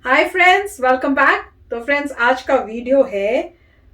Hi friends, welcome back. तो friends, आज का वीडियो है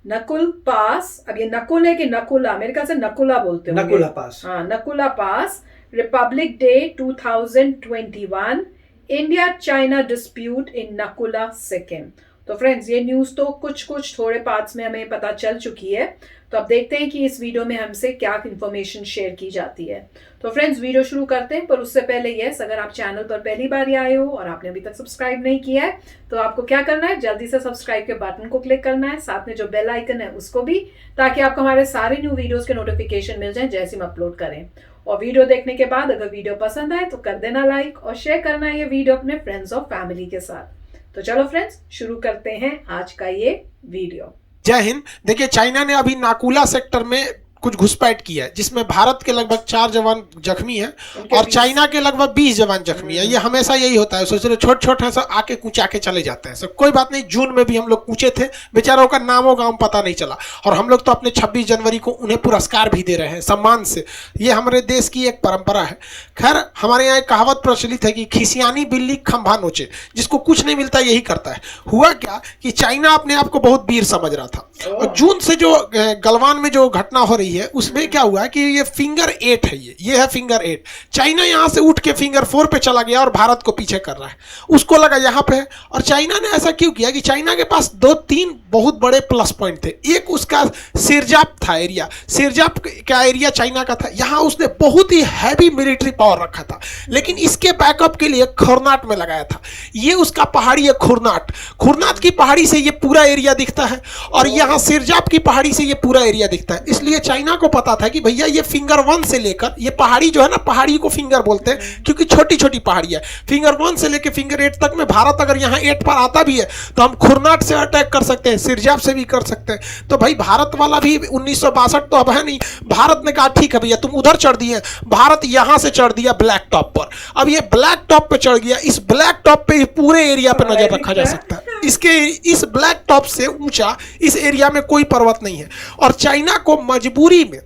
नकुल पास। अब ये नकुल है कि नकुला, मेरे ख्याल से नकुला बोलते हैं। नकुला पास। हाँ, Nakula pass. Republic Day 2021, India China dispute in Nakula Sikkim. तो फ्रेंड्स, ये न्यूज तो कुछ थोड़े पार्ट्स में हमें पता चल चुकी है। तो अब देखते हैं कि इस वीडियो में हमसे क्या इंफॉर्मेशन शेयर की जाती है। तो फ्रेंड्स, वीडियो शुरू करते हैं, पर उससे पहले यस, अगर आप चैनल पर पहली बार आए हो और आपने अभी तक सब्सक्राइब नहीं किया है तो आपको क्या करना है, जल्दी से सब्सक्राइब के बटन को क्लिक करना है, साथ में जो बेल आइकन है उसको भी, ताकि आपको हमारे सारे न्यू वीडियोस के नोटिफिकेशन मिल जाए जैसे हम अपलोड करें। और वीडियो देखने के बाद अगर वीडियो पसंद आए तो कर देना लाइक और शेयर करना है ये वीडियो अपने फ्रेंड्स और फैमिली के साथ। तो चलो फ्रेंड्स, शुरू करते हैं आज का ये वीडियो। जय हिंद। देखिए, चाइना ने अभी नाकुला सेक्टर में कुछ घुसपैठ किया है जिसमें भारत के लगभग 4 जवान जख्मी हैं और चाइना के लगभग 20 जवान जख्मी हैं। ये हमेशा यही होता है, सोच रहे छोटे सब आके कूचा के चले जाते हैं। सब कोई बात नहीं, जून में भी हम लोग कूचे थे, बेचारों का नामो गाँव पता नहीं चला। और हम लोग तो अपने 26 जनवरी को उन्हें पुरस्कार भी दे रहे हैं सम्मान से। ये हमारे देश की एक परंपरा है। खैर, हमारे यहाँ एक कहावत प्रचलित है कि खिसियानी बिल्ली खंभा नोचे, जिसको कुछ नहीं मिलता यही करता है। हुआ क्या कि चाइना अपने आप को बहुत वीर समझ रहा था, और जून से जो गलवान में जो घटना हो रही है उसमें क्या हुआ कि ये फिंगर 8 है, ये है फिंगर 8। चाइना यहाँ से उठ के फिंगर 4 पे चला गया और भारत को पीछे कर रहा है। उसको लगा यहाँ पे है। और चाइना ने ऐसा क्यों किया कि चाइना के पास 2-3 बहुत बड़े प्लस पॉइंट थे। एक उसका सिरजाप था एरिया, सिरजाप का एरिया चाइना का था। यहाँ उसने बहुत ही हैवी मिलिट्री पावर रखा था, लेकिन इसके बैकअप के लिए खुरनाट में लगाया था। ये उसका पहाड़ी है खुरनाट। खुरनाट की पहाड़ी से ये पूरा एरिया दिखता है और यहाँ सिरजाप की पहाड़ी से ये पूरा एरिया दिखता है। इसलिए चाइना को पता था कि भैया ये फिंगर 1 से लेकर ये पहाड़ी जो है ना, पहाड़ी को फिंगर बोलते हैं क्योंकि छोटी छोटी पहाड़ी है। फिंगर 1 से लेकर फिंगर 8 तक में भारत अगर यहाँ 8 पर आता भी है तो हम खुरनाट से अटैक कर सकते हैं, सिरजाप से भी कर सकते हैं। तो भाई भारत वाला भी 1962 तो अब है नहीं। भारत ने कहा ठीक है भैया, तुम उधर चढ़ दिए, भारत यहां से चढ़ दिया ब्लैक टॉप पर। अब ये ब्लैक टॉप पे चढ़ गया, इस ब्लैक टॉप पे पूरे एरिया पे नजर रखा जा सकता है। इसके इस ब्लैक टॉप से ऊंचा इस एरिया में कोई पर्वत नहीं है। और चाइना को मजबूरी में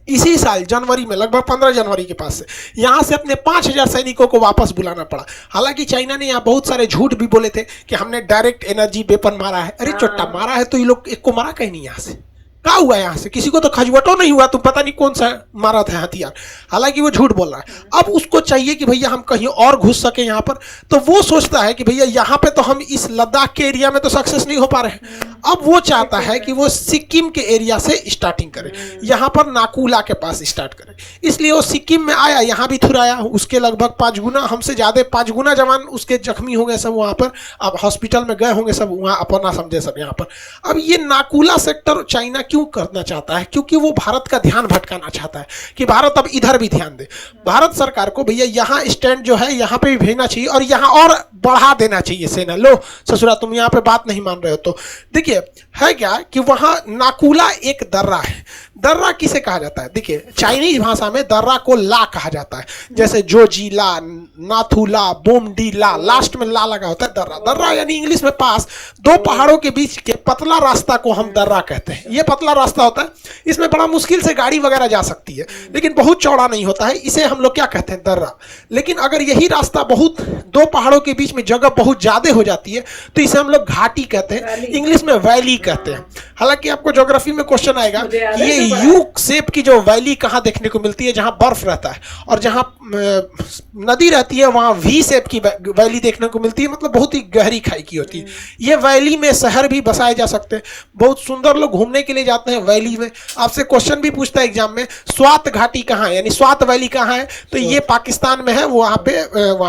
इसी साल जनवरी में, लगभग 15 जनवरी के पास से यहाँ से अपने 5000 सैनिकों को वापस बुलाना पड़ा। हालांकि चाइना ने यहाँ बहुत सारे झूठ भी बोले थे कि हमने डायरेक्ट एनर्जी वेपन मारा है। अरे चोट्टा मारा है तो ये लोग एक को मारा कहीं नहीं, यहाँ से क्या हुआ, यहाँ से किसी को तो खजवटो नहीं हुआ, तुम पता नहीं कौन सा मारा था हथियार। हालांकि वो झूठ बोल रहा है। अब उसको चाहिए कि भैया हम कहीं और घुस सके यहाँ पर, तो वो सोचता है कि भैया यहाँ पे तो हम इस लद्दाख के एरिया में तो सक्सेस नहीं हो पा रहे हैं। अब वो चाहता है कि वो सिक्किम के एरिया से स्टार्टिंग करे, यहाँ पर नाकुला के पास स्टार्ट करे। इसलिए वो सिक्किम में आया, यहाँ भी थुराया। उसके लगभग 5 गुना, हमसे ज़्यादा 5 गुना जवान उसके जख्मी हो गए सब वहाँ पर। अब हॉस्पिटल में गए होंगे सब, वहाँ अपना समझे सब यहाँ पर। अब ये नाकुला सेक्टर चाइना क्यों करना चाहता है? क्योंकि वो भारत का ध्यान भटकाना चाहता है कि भारत अब इधर भी ध्यान दे। भारत सरकार को भैया यहाँ स्टैंड जो है यहाँ पे भी भेजना चाहिए और यहाँ और बढ़ा देना चाहिए सेना। लो ससुरा, तुम यहाँ पे बात नहीं मान रहे हो तो देखिए है क्या कि वहां नाकुला एक दर्रा है। दर्रा किसे कहा जाता है? देखिए, चाइनीज भाषा में दर्रा को ला कहा जाता है, जैसे जोजीला, नाथुला, बोमडीला, लास्ट में ला लगा होता है। दर्रा, दर्रा यानी इंग्लिश में पास। 2 पहाड़ों के बीच के पतला रास्ता को हम दर्रा कहते हैं। ये पतला रास्ता होता है, इसमें बड़ा मुश्किल से गाड़ी वगैरह जा सकती है, लेकिन बहुत चौड़ा नहीं होता है। इसे हम लोग क्या कहते हैं? दर्रा। लेकिन अगर यही रास्ता बहुत 2 पहाड़ों के बीच में जगह बहुत ज्यादा हो जाती है तो इसे हम लोग घाटी कहते हैं, इंग्लिश में वैली कहते हैं। हालांकि आपको ज्योग्राफी में क्वेश्चन आएगा कि ये यू शेप की जो वैली कहाँ देखने को मिलती है, जहां बर्फ रहता है, और जहां नदी रहती है वहां वी शेप की वैली देखने को मिलती है, मतलब बहुत ही गहरी खाई की होती है। ये वैली में शहर भी बसाए जा सकते हैं। बहुत सुंदर लोग घूमने के लिए जाते हैं वैली में। आपसे क्वेश्चन भी पूछता है एग्जाम में, स्वात घाटी कहाँ है, यानी स्वात वैली कहाँ है, तो ये पाकिस्तान में है। वहां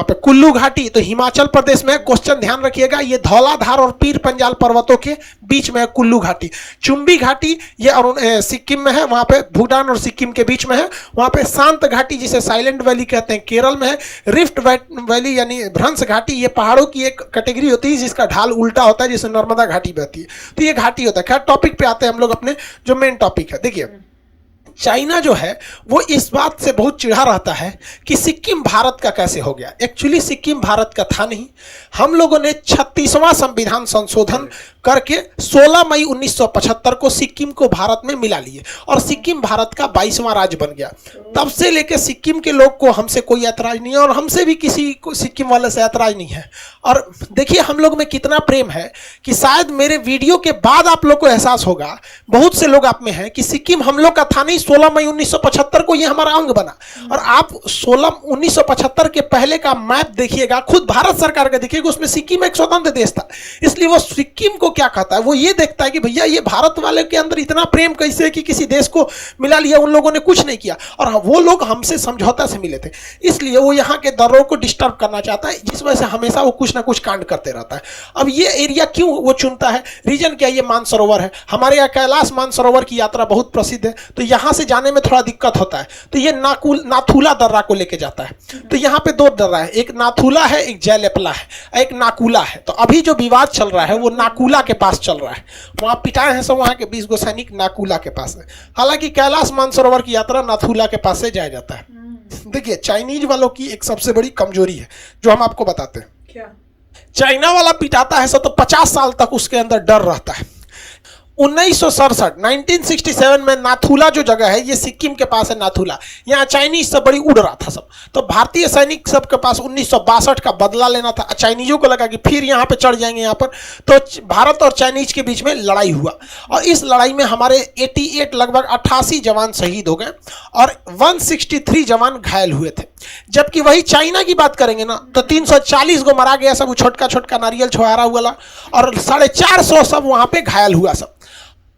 पे कुल्लू घाटी तो हिमाचल प्रदेश में है। क्वेश्चन ध्यान रखिएगा, ये धौलाधार और पीर पंजाल पर्वतों के बीच में है कुल्लू घाटी। चुंबी घाटी ये सिक्किम में है, वहां पे भूटान और सिक्किम के बीच में है। वहां पे शांत घाटी जिसे साइलेंट वैली कहते हैं, केरल में है। रिफ्ट वैली यानी भ्रंश घाटी, ये पहाड़ों की एक कैटेगरी होती है जिसका ढाल उल्टा होता है, जिसे नर्मदा घाटी बहती है, तो ये घाटी होता है। खैर, टॉपिक पे आते हैं हम लोग, अपने जो मेन टॉपिक है। देखिए, चाइना जो है वो इस बात से बहुत चिढ़ा रहता है कि सिक्किम भारत का कैसे हो गया। एक्चुअली सिक्किम भारत का था नहीं। हम लोगों ने 36वां संविधान संशोधन करके 16 मई 1975 को सिक्किम को भारत में मिला लिए और सिक्किम भारत का 22वां राज्य बन गया। तब से लेकर सिक्किम के लोग को हमसे कोई ऐतराज नहीं है और हमसे भी किसी को सिक्किम वाले से ऐतराज नहीं है। और देखिए हम लोग में कितना प्रेम है कि शायद मेरे वीडियो के बाद आप लोग को एहसास होगा, बहुत से लोग आप में हैं, कि सिक्किम हम लोग का था नहीं, 16 मई 1975 को ये हमारा अंग बना। और आप 1975 के पहले का मैप देखिएगा, खुद भारत सरकार का देखिएगा, उसमें सिक्किम एक स्वतंत्र देश था। इसलिए वो सिक्किम को क्या कहता है, वो ये देखता है कि भैया ये भारत वाले के अंदर इतना प्रेम कैसे कि किसी देश को मिला लिया, उन लोगों ने कुछ नहीं किया। और वो लोग हमसे समझौता से मिले थे, इसलिए वो यहाँ के दर्रों को डिस्टर्ब करना चाहता है, जिस वजह से हमेशा वो कुछ ना कुछ कांड करते रहता है। अब ये एरिया क्यों वो चुनता है, रीजन क्या है, ये मानसरोवर है। हमारे यहाँ कैलाश मानसरोवर की यात्रा बहुत प्रसिद्ध है, तो यहाँ से जाने में थोड़ा दिक्कत होता है, तो ये नाथुला दर्रा को लेके जाता है। तो यहाँ पे 2 दर्रा है, एक नाथुला है, एक जयलेपला है, एक नाकुला है। तो अभी जो विवाद चल रहा है वो नाकुला के पास चल रहा है, वहाँ पिटाए हैं सब, वहाँ के 20 गो सैनिक नाकुला के पास है। हालांकि कैलाश मानसरोवर की यात्रा नाथुला के पास से जाया जाता है। देखिए चाइनीज वालों की एक सबसे बड़ी कमजोरी है जो हम आपको बताते हैं। क्या? चाइना वाला पिटाता है तो 50 साल तक उसके अंदर डर रहता है। 1967 में नाथुला जो जगह है, ये सिक्किम के पास है नाथुला, यहाँ चाइनीज सब बड़ी उड़ रहा था सब। तो भारतीय सैनिक सब के पास 1962 का बदला लेना था। चाइनीजों को लगा कि फिर यहाँ पे चढ़ जाएंगे यहाँ पर, तो भारत और चाइनीज के बीच में लड़ाई हुआ और इस लड़ाई में हमारे 88 लगभग 88 जवान शहीद हो गए और 163 जवान घायल हुए थे। जबकि वही चाइना की बात करेंगे ना तो 340 को मारा गया, सब छोटका छोटका नारियल छोहारा हुआ, और 450 सब वहाँ पे घायल हुआ सब।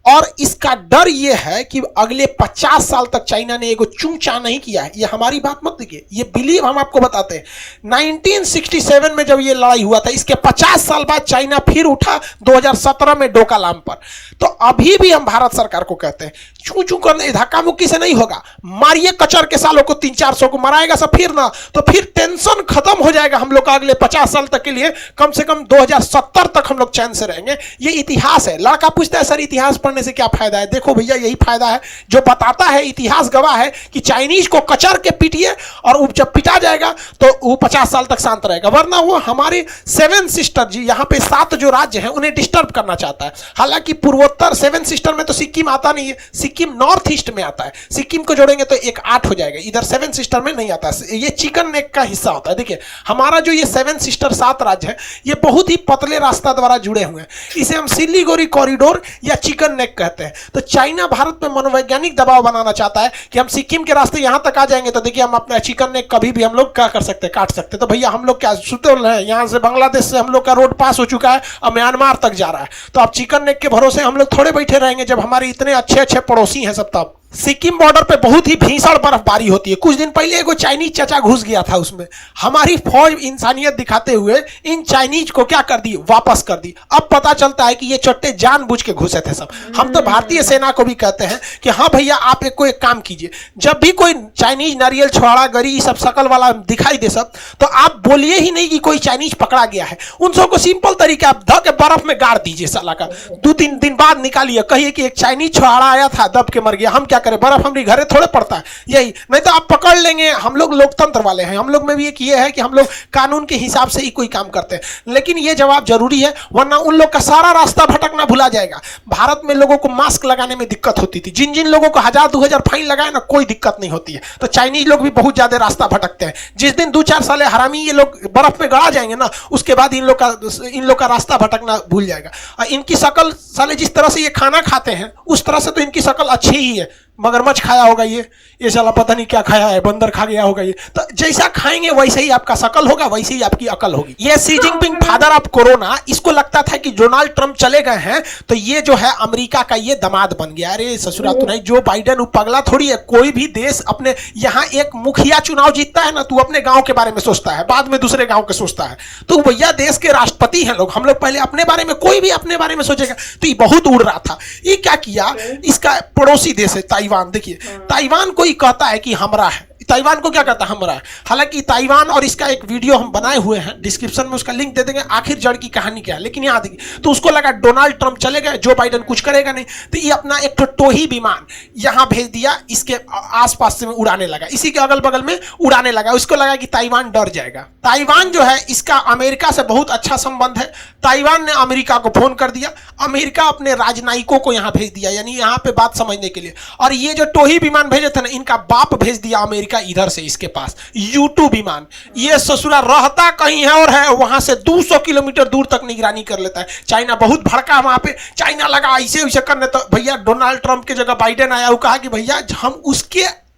और इसका डर ये है कि अगले 50 साल तक चाइना ने एगो चूंचा नहीं किया है। ये हमारी बात मत देखिए, ये बिलीव हम आपको बताते हैं। 1967 में जब ये लड़ाई हुआ था, इसके 50 साल बाद चाइना फिर उठा 2017 में डोकालाम पर। तो अभी भी हम भारत सरकार को कहते हैं चू चू करने धक्का मुक्की से नहीं होगा, मारिए कचर के सालों को 300-400 को मराएगा सब फिर ना, तो फिर टेंशन खत्म हो जाएगा हम लोग का अगले 50 साल तक के लिए। कम से कम 2070 तक हम लोग चैन से रहेंगे। ये इतिहास है। लड़का पूछता है सर इतिहास पढ़ने से क्या फायदा है? देखो भैया यही फायदा है जो बताता है, इतिहास गवाह है कि चाइनीज को कचर के पीटिए और जब पिटा जाएगा तो वो 50 साल तक शांत रहेगा, वरना वो हमारे 7 सिस्टर जी यहाँ पे 7 जो राज्य हैं उन्हें डिस्टर्ब करना चाहता है। हालांकि पूर्वोत्तर 7 सिस्टर में तो सिक्किम आता नहीं है, सिक्किम नॉर्थ ईस्ट में आता है। सिक्किम को जोड़ेंगे तो एक 8 हो जाएगा, इधर 7 सिस्टर में नहीं आता है। ये चिकन नेक का हिस्सा होता है। देखिए हमारा जो ये 7 सिस्टर 7 राज्य है ये बहुत ही पतले रास्ता द्वारा जुड़े हुए हैं, इसे हम सिलीगुड़ी कॉरिडोर या चिकन नेक कहते हैं। तो चाइना भारत में मनोवैज्ञानिक दबाव बनाना चाहता है कि हम सिक्किम के रास्ते यहां तक आ जाएंगे तो देखिए हम अपना चिकन नेक कभी भी हम लोग क्या कर सकते हैं, काट सकते हैं। तो भैया हम लोग क्या सुतुल है, यहां से बांग्लादेश से हम लोग का रोड पास हो चुका है और म्यांमार तक जा रहा है, तो अब चिकन नेक के भरोसे हम लोग थोड़े बैठे रहेंगे जब हमारे इतने अच्छे अच्छे पड़ोसी हैं सब। तब सिक्किम बॉर्डर पे बहुत ही भीषण बर्फबारी होती है। कुछ दिन पहले एगो चाइनीज चाचा घुस गया था उसमें, हमारी फौज इंसानियत दिखाते हुए इन चाइनीज को क्या कर दी, वापस कर दी। अब पता चलता है कि ये चट्टे जानबूझ के घुसे थे सब। हम तो भारतीय सेना को भी कहते हैं कि हाँ भैया आप एक काम कीजिए, जब भी कोई चाइनीज नारियल छुआड़ा गरी सब शकल वाला दिखाई दे सब, तो आप बोलिए ही नहीं कि कोई चाइनीज पकड़ा गया है। उन सबको सिंपल तरीका आप धो के बर्फ में गाड़ दीजिए साला का, 2-3 दिन बाद निकालिए, कहिए कि एक चाइनीज छुआड़ा आया था दब के मर गया, हम क्या करें, बर्फ हमारे घरे थोड़े पड़ता है यही, नहीं तो आप पकड़ लेंगे। हम लोग लोकतंत्र वाले हैं, हम लोग में भी एक ये है कि हम लोग कानून के हिसाब से ही कोई काम करते हैं। लेकिन ये जवाब जरूरी है, वरना उन लोग का सारा रास्ता भटकना भुला जाएगा। भारत में लोगों को मास्क लगाने में दिक्कत होती थी, जिन जिन लोगों को 1000-2000 फाइन लगाए ना कोई दिक्कत नहीं होती है। तो चाइनीज लोग भी बहुत ज्यादा रास्ता भटकते हैं। जिस दिन 2-4 साल हरामी ये लोग बर्फ में गड़ा जाएंगे ना, उसके बाद इन लोग का रास्ता भटकना भूल जाएगा। और इनकी शक्ल साले जिस तरह से ये खाना खाते हैं उस तरह से तो इनकी शक्ल अच्छी ही है। मगरमच्छ खाया होगा ये साला पता नहीं क्या खाया है, बंदर खा गया होगा ये, तो जैसा खाएंगे वैसे ही आपका शकल होगा, वैसे ही आपकी अकल होगी। ये Xi Jinping father of corona, इसको लगता था कि डोनाल्ड ट्रंप चले गए हैं तो ये जो है अमेरिका का ये दामाद बन गया। अरे ससुरा तो नहीं, जो बाइडेन वो पगला थोड़ी है। कोई भी देश अपने यहाँ एक मुखिया चुनाव जीतता है ना, तू अपने गांव के बारे में सोचता है, बाद में दूसरे गांव के सोचता है। तो भैया देश के राष्ट्रपति हैं लोग, हम लोग पहले अपने बारे में, कोई भी अपने बारे में सोचेगा। तो ये बहुत उड़ रहा था। ये क्या किया, इसका पड़ोसी देश है ताइवान। देखिए ताइवान को ही कहता है कि हमरा है, ताइवान को क्या कहता है, हमरा है। हालांकि ताइवान और इसका एक वीडियो हम बनाए हुए हैं, डिस्क्रिप्शन में उसका लिंक दे देंगे, आखिर जड़ की कहानी क्या है। लेकिन यहाँ देखिए, तो उसको लगा डोनाल्ड ट्रंप चले गए, जो बाइडेन कुछ करेगा नहीं, तो ये अपना एक टोही विमान यहाँ भेज दिया, इसके आसपास से उड़ाने लगा, इसी के अगल बगल में उड़ाने लगा। उसको लगा कि ताइवान डर जाएगा। ताइवान जो है इसका अमेरिका से बहुत अच्छा संबंध है। ताइवान ने अमेरिका को फोन कर दिया, अमेरिका अपने राजनयिकों को यहाँ भेज दिया, यानी यहाँ पे बात समझने के लिए। और ये जो टोही विमान भेजे थे ना, इनका बाप भेज दिया अमेरिका इधर से इसके पास U2 विमान। ये ससुरा रहता कहीं है और है वहां से 200 किलोमीटर दूर तक निगरानी कर लेता है। चाइना बहुत भड़का वहां पे, चाइना लगा ऐसे वैसे करने, तो भैया डोनाल्ड ट्रंप की जगह बाइडेन आया, वो कहा कि भैया हम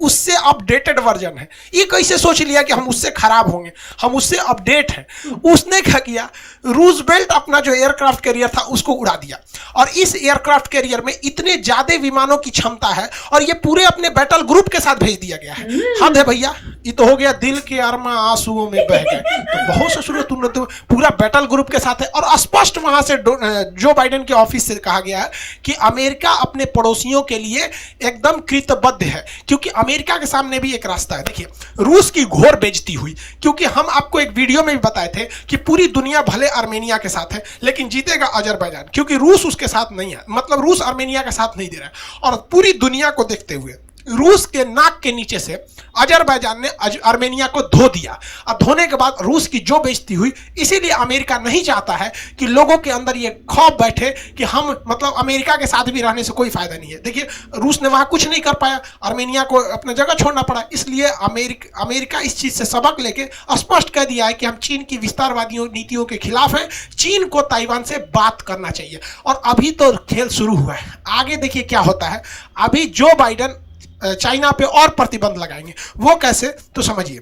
उससे अपडेटेड वर्जन है। ये कैसे सोच लिया कि हम उससे खराब होंगे, हम उससे अपडेट हैं। उसने क्या किया, रूजवेल्ट अपना जो एयरक्राफ्ट कैरियर था उसको उड़ा दिया, और इस एयरक्राफ्ट कैरियर में इतने ज्यादा विमानों की क्षमता है, और ये पूरे अपने बैटल ग्रुप के साथ भेज दिया गया है। हद है भैया, ये तो हो गया दिल के अरमा आंसुओं में बह गए। तो बहुत ससुर तुमने तो पूरा बैटल ग्रुप के साथ है। और स्पष्ट वहां से जो बाइडेन के ऑफिस से कहा गया है कि अमेरिका अपने पड़ोसियों के लिए एकदम कृतबद्ध है, क्योंकि अमेरिका के सामने भी एक रास्ता है। देखिए, रूस की घोर बेइज्जती हुई, क्योंकि हम आपको एक वीडियो में भी बताए थे कि पूरी दुनिया भले आर्मेनिया के साथ है लेकिन जीतेगा अजरबैजान, क्योंकि रूस उसके साथ नहीं है, मतलब रूस आर्मेनिया का साथ नहीं दे रहा है। और पूरी दुनिया को देखते हुए रूस के नाक के नीचे से अजरबैजान ने आर्मेनिया को धो दिया, और धोने के बाद रूस की जो बेइज्जती हुई, इसीलिए अमेरिका नहीं चाहता है कि लोगों के अंदर ये खौफ बैठे कि हम मतलब अमेरिका के साथ भी रहने से कोई फायदा नहीं है। देखिए, रूस ने वहां कुछ नहीं कर पाया, आर्मेनिया को अपने जगह छोड़ना पड़ा, इसलिए अमेरिका इस चीज से सबक लेके स्पष्ट कह दिया है कि हम चीन की विस्तारवादी नीतियों के खिलाफ हैं, चीन को ताइवान से बात करना चाहिए। और अभी तो खेल शुरू हुआ है, आगे देखिए क्या होता है। अभी जो बाइडेन चाइना पे और प्रतिबंध लगाएंगे, वो कैसे, तो समझिए।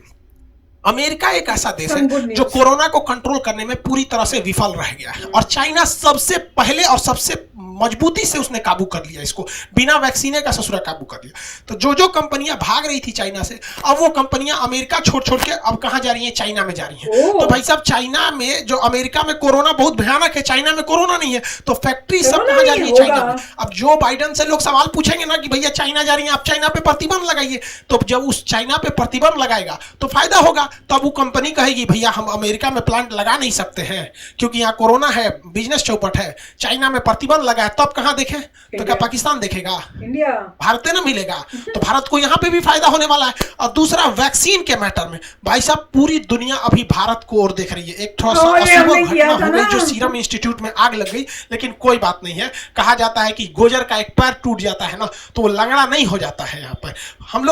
अमेरिका एक ऐसा देश है जो कोरोना को कंट्रोल करने में पूरी तरह से विफल रह गया है, और चाइना सबसे पहले और सबसे मजबूती से उसने काबू कर लिया इसको, बिना वैक्सीने का ससुरा काबू कर लिया। तो जो कंपनियां भाग रही थी चाइना से, अब वो कंपनियां अमेरिका छोड़ के अब कहां जा रही हैं, चाइना में जा रही हैं। तो भाई साहब, चाइना में जो अमेरिका में कोरोना बहुत भयानक है, चाइना में कोरोना नहीं है, तो फैक्ट्री सब कहां जा रही है, चाइना में। अब जो बाइडेन से लोग सवाल पूछेंगे ना कि भैया चाइना जा रही है, आप चाइना पे प्रतिबंध लगाइए, तो जब उस चाइना पे प्रतिबंध लगाएगा तो फायदा होगा। तब वो कंपनी कहेगी भैया हम अमेरिका में प्लांट लगा नहीं सकते हैं क्योंकि यहाँ कोरोना है, बिजनेस चौपट है, चाइना में प्रतिबंध लगा है। तब कहां देखें, तो क्या पाकिस्तान देखेगा, इंडिया, भारत ना मिलेगा। तो भारत को यहाँ पे भी फायदा होने वाला है। और दूसरा, वैक्सीन के मैटर में भाई साहब पूरी दुनिया अभी भारत को और देख रही है। एक थोड़ा सा अशुभ घटना हो गई जो सीरम इंस्टीट्यूट में आग लग गई, लेकिन कोई बात नहीं है। कहा जाता है कि गोजर का एक पैर टूट जाता है ना, तो वो लंगड़ा नहीं हो जाता है। यहाँ पर हम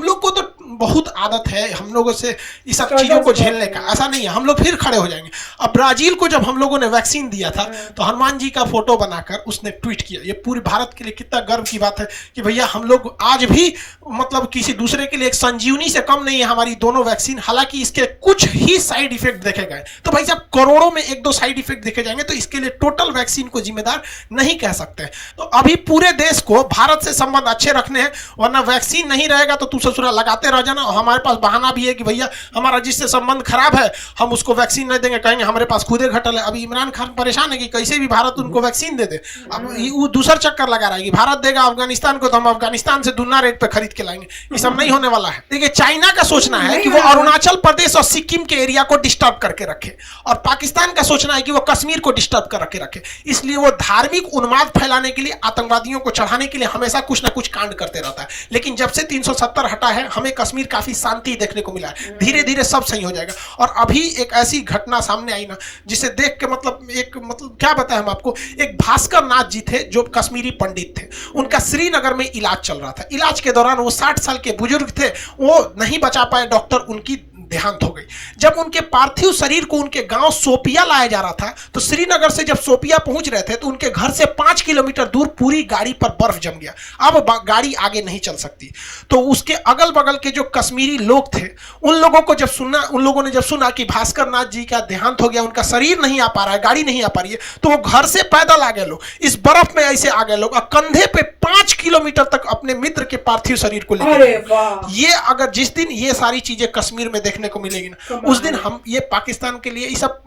लोग को तो बहुत आदत है हम लोगों से इस सब चीजों को झेलने का, ऐसा नहीं है, हम लोग फिर खड़े हो जाएंगे। अब ब्राजील को जब हम लोगों ने वैक्सीन दिया था, तो हनुमान जी का फोटो बनाकर उसने ट्वीट किया। ये पूरे भारत के लिए कितना गर्व की बात है कि भैया हम लोग आज भी मतलब किसी दूसरे के लिए एक संजीवनी से कम नहीं है हमारी दोनों वैक्सीन। हालांकि इसके कुछ ही साइड इफेक्ट देखे गए, तो भाई साहब करोड़ों में 1-2 साइड इफेक्ट देखे जाएंगे, तो इसके लिए टोटल वैक्सीन को जिम्मेदार नहीं कह सकते। तो अभी पूरे देश को भारत से संबंध अच्छे रखने हैं, वरना वैक्सीन नहीं रहेगा तो तू ससुरा लगाते रह जाना। और हमारे पास बहाना भी है कि भैया हमारा जिससे संबंध खराब है हम उसको वैक्सीन नहीं देंगे, कहेंगे हमारे पास खुदे घटल है। अभी इमरान खान परेशान है कि कैसे भी भारत उनको वैक्सीन दे दे। अब वो दूसरा चक्कर लगा रहा है कि भारत देगा अफगानिस्तान को तो हम अफगानिस्तान से दुगना रेट पे खरीद के लाएंगे। ये सब नहीं होने वाला है। देखिए, चाइना का सोचना है कि वो अरुणाचल प्रदेश और सिक्किम के एरिया को डिस्टर्ब करके रखे, और पाकिस्तान का सोचना है कि वो कश्मीर को डिस्टर्ब करके रखे। इसलिए वो धार्मिक उन्माद फैलाने के लिए, आतंकवादियों को चढ़ाने के लिए हमेशा कुछ ना कुछ कांड करते रहता है। लेकिन जब से 370 हटा है, हमें कश्मीर काफी शांति देखने को मिला है। धीरे धीरे सब सही हो जाएगा। और अभी एक ऐसी घटना सामने आई ना, जिसे देख के मतलब क्या बताएं हम आपको। एक भास्कर नाथ जी थे जो कश्मीरी पंडित थे, उनका श्रीनगर में इलाज चल रहा था। इलाज के दौरान वो 60 साल के बुजुर्ग थे, वो नहीं बचा पाए, डॉक्टर उनकी देहांत हो गई। जब उनके पार्थिव शरीर को उनके गांव सोपिया लाया जा रहा था, तो श्रीनगर से जब सोपिया पहुंच रहे थे तो उनके घर से 5 किलोमीटर दूर पूरी गाड़ी पर बर्फ जम गया। अब गाड़ी आगे नहीं चल सकती। तो उसके अगल बगल के जो कश्मीरी लोग थे, उन लोगों ने जब सुना कि भास्कर नाथ जी का देहांत हो गया, उनका शरीर नहीं आ पा रहा है, गाड़ी नहीं आ पा रही है, तो वो घर से पैदल आ गए लोग, इस बर्फ में ऐसे आ गए लोग, और कंधे पे 5 किलोमीटर तक अपने मित्र के पार्थिव शरीर को लेकर। ये अगर जिस दिन ये सारी चीजें कश्मीर में देखने को मिलेगी ना, उस दिन हम ये पाकिस्तान के लिए ये सब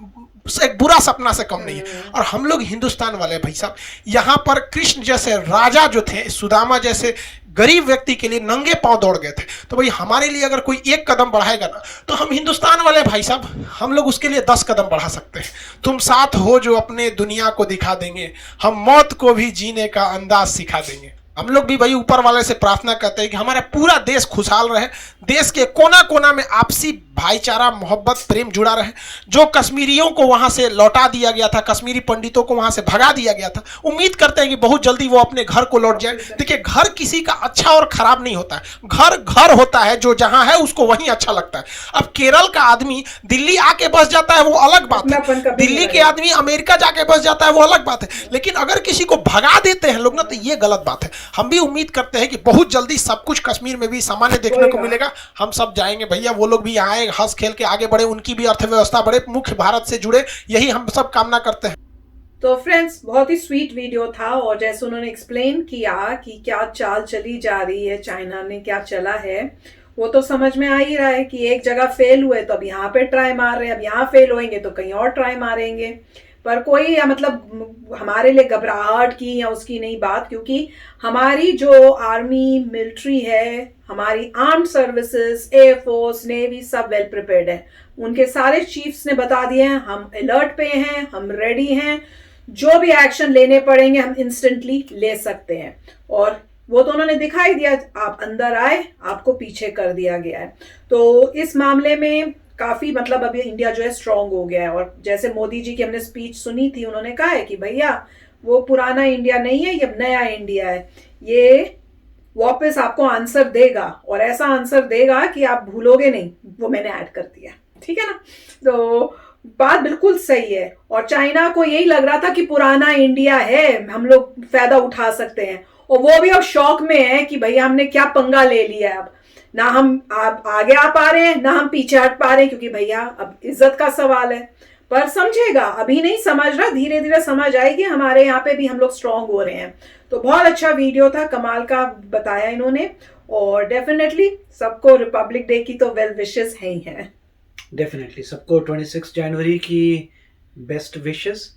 एक बुरा सपना से कम नहीं है। और हम लोग हिंदुस्तान वाले भाई साहब, यहाँ पर कृष्ण जैसे राजा जो थे, सुदामा जैसे गरीब व्यक्ति के लिए नंगे पांव दौड़ गए थे। तो भाई हमारे लिए अगर कोई एक कदम बढ़ाएगा ना, तो हम हिंदुस्तान वाले भाई साहब, हम लोग उसके लिए 10 कदम बढ़ा सकते हैं। तुम साथ हो जो अपने दुनिया को दिखा देंगे, हम मौत को भी जीने का अंदाज सिखा देंगे। हम लोग भी भाई ऊपर वाले से प्रार्थना करते हैं कि हमारा पूरा देश खुशहाल रहे, देश के कोना कोना में आपसी भाईचारा, मोहब्बत, प्रेम जुड़ा रहे। जो कश्मीरियों को वहां से लौटा दिया गया था, कश्मीरी पंडितों को वहां से भगा दिया गया था, उम्मीद करते हैं कि बहुत जल्दी वो अपने घर को लौट जाए। देखिए, घर किसी का अच्छा और खराब नहीं होता है, घर घर होता है, जो जहां है उसको वहीं अच्छा लगता है। अब केरल का आदमी दिल्ली आके बस जाता है, वो अलग बात है। दिल्ली के आदमी अमेरिका जाके बस जाता है, वो अलग बात है। लेकिन अगर किसी को भगा देते हैं लोग ना, तो ये गलत बात है। हम भी उम्मीद करते हैं कि बहुत जल्दी सब कुछ कश्मीर में भी सामान्य देखने को मिलेगा। हम सब जाएंगे भैया, वो लोग भी यहाँ आए, हंस खेल के आगे बढ़े, उनकी भी अर्थव्यवस्था बढ़े, मुख्य भारत से जुड़े, यही हम सब कामना करते हैं। तो फ्रेंड्स, बहुत ही स्वीट वीडियो था, और जैसे उन्होंने एक्सप्लेन किया कि क्या चाल चली जा रही है, चाइना ने क्या चला है, वो तो समझ में आ ही रहा है कि एक जगह फेल हुए तो अब यहाँ पे ट्राई मार रहे हैं, अब यहाँ फेल होएंगे तो कहीं और ट्राई मारेंगे। पर कोई मतलब हमारे लिए घबराहट की या उसकी नहीं बात, क्योंकि हमारी जो आर्मी, मिलिट्री है, हमारी आर्म्ड सर्विसेज, एयरफोर्स, नेवी सब वेल प्रिपेयर्ड है। उनके सारे चीफ्स ने बता दिए हैं, हम अलर्ट पे हैं, हम रेडी हैं, जो भी एक्शन लेने पड़ेंगे हम इंस्टेंटली ले सकते हैं। और वो तो उन्होंने दिखाई दिया, आप अंदर आए, आपको पीछे कर दिया गया है। तो इस मामले में काफी मतलब अभी इंडिया जो है स्ट्रांग हो गया है। और जैसे मोदी जी की हमने स्पीच सुनी थी, उन्होंने कहा है कि भैया वो पुराना इंडिया नहीं है, ये नया इंडिया है, ये वापस आपको आंसर देगा, और ऐसा आंसर देगा कि आप भूलोगे नहीं। वो मैंने ऐड कर दिया, ठीक है ना। तो बात बिल्कुल सही है। और चाइना को यही लग रहा था कि पुराना इंडिया है, हम लोग फायदा उठा सकते हैं, और वो भी अब शौक में है कि भैया हमने क्या पंगा ले लिया है। अब ना हम आगे आ पा रहे हैं, ना हम पीछे हट पा रहे हैं, क्योंकि भैया अब इज्जत का सवाल है। पर समझेगा, अभी नहीं समझ रहा, धीरे धीरे समझ आएगी। हमारे यहाँ पे भी हम लोग स्ट्रांग हो रहे हैं। तो बहुत अच्छा वीडियो था, कमाल का बताया इन्होंने। और डेफिनेटली सबको रिपब्लिक डे की तो वेल विशेस है ही है। डेफिनेटली सबको 26 जनवरी की बेस्ट विशेस।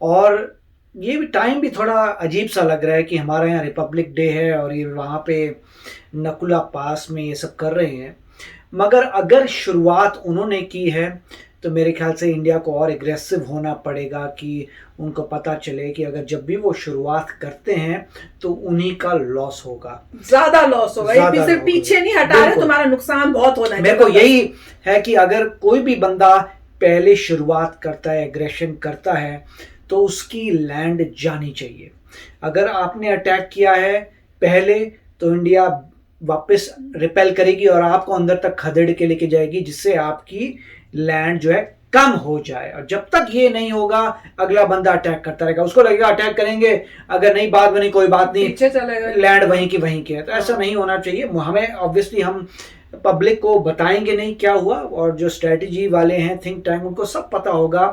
और ये भी टाइम भी थोड़ा अजीब सा लग रहा है कि हमारे यहाँ रिपब्लिक डे है और ये वहाँ पे नकुला पास में ये सब कर रहे हैं। मगर अगर शुरुआत उन्होंने की है तो मेरे ख्याल से इंडिया को और एग्रेसिव होना पड़ेगा कि उनको पता चले कि अगर जब भी वो शुरुआत करते हैं तो उन्हीं का लॉस होगा, ज्यादा लॉस होगा। ये सिर्फ पीछे नहीं हटा रहे, तुम्हारा नुकसान बहुत होना है। मेरे को यही है कि अगर कोई भी बंदा पहले शुरुआत करता है, एग्रेशन करता है, तो उसकी लैंड जानी चाहिए। अगर आपने अटैक किया है पहले तो इंडिया वापस रिपेल करेगी और आपको अंदर तक खदेड़ के लेके जाएगी, जिससे आपकी लैंड जो है कम हो जाए। और जब तक ये नहीं होगा अगला बंदा अटैक करता रहेगा, उसको लगेगा अटैक करेंगे, अगर नहीं बात बनी कोई बात नहीं, पीछे चलेगा, लैंड वहीं की वहीं की है। तो ऐसा नहीं होना चाहिए। हमें ऑब्वियसली हम पब्लिक को बताएंगे नहीं क्या हुआ, और जो स्ट्रेटजी वाले हैं, थिंक टैंक, उनको सब पता होगा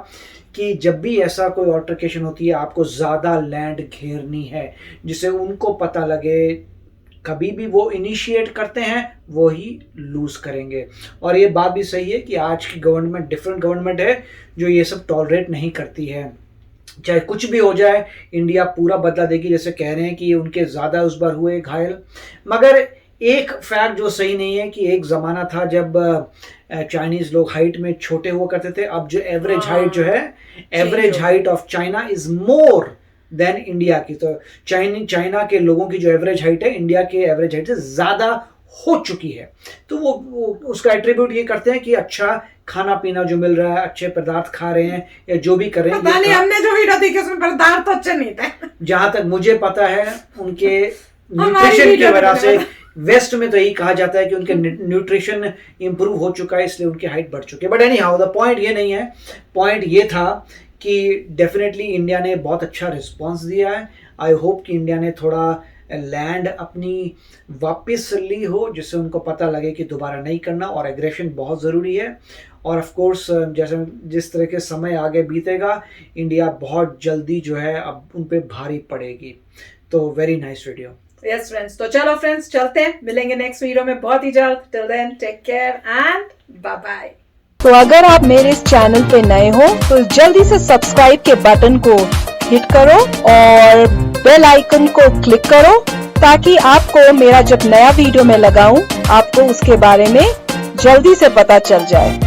कि जब भी ऐसा कोई ऑल्टरकेशन होती है आपको ज़्यादा लैंड घेरनी है, जिससे उनको पता लगे कभी भी वो इनिशिएट करते हैं वो ही लूज करेंगे। और ये बात भी सही है कि आज की गवर्नमेंट डिफरेंट गवर्नमेंट है जो ये सब टॉलरेट नहीं करती है। चाहे कुछ भी हो जाए इंडिया पूरा बदला देगी, जैसे कह रहे हैं कि उनके ज़्यादा उस बार हुए घायल। मगर एक फैक्ट जो सही नहीं है कि एक ज़माना था जब चाइनीज़ लोग हाइट में छोटे हुआ करते थे, अब जो एवरेज हाइट जो है, average height of China is more than India की। तो चाइना के लोगों की जो एवरेज हाइट है इंडिया के एवरेज हाइट से ज़्यादा हो चुकी है। तो वो उसका एट्रीब्यूट ये करते हैं कि अच्छा खाना पीना जो मिल रहा है, अच्छे पदार्थ खा रहे हैं या जो भी कर रहे हैं। पता नहीं, हमने जो वीडियो देखी उसमें पदार्थ तो अच्छे नहीं थे। जहां तक मुझे पता है उनके न्यूट्रिशन की वजह से, वेस्ट में तो यही कहा जाता है कि उनके न्यूट्रिशन इंप्रूव हो चुका है, इसलिए उनकी हाइट बढ़ चुकी है। But any how the point ये नहीं है, पॉइंट ये था कि डेफिनेटली इंडिया ने बहुत अच्छा रिस्पांस दिया है। आई होप कि इंडिया ने थोड़ा लैंड अपनी वापस ली हो, जिससे उनको पता लगे कि दोबारा नहीं करना, और एग्रेशन बहुत ज़रूरी है। और ऑफ कोर्स जैसे जिस तरह के समय आगे बीतेगा इंडिया बहुत जल्दी जो है अब उन पे भारी पड़ेगी। तो very nice video. Yes friends, तो चलो फ्रेंड्स चलते हैं, मिलेंगे नेक्स्ट वीडियो में बहुत ही जल्द। Till then take care and bye bye. तो अगर आप मेरे इस चैनल पे नए हो तो जल्दी से सब्सक्राइब के बटन को हिट करो और बेल आइकन को क्लिक करो, ताकि आपको मेरा जब नया वीडियो मैं लगाऊं आपको उसके बारे में जल्दी से पता चल जाए।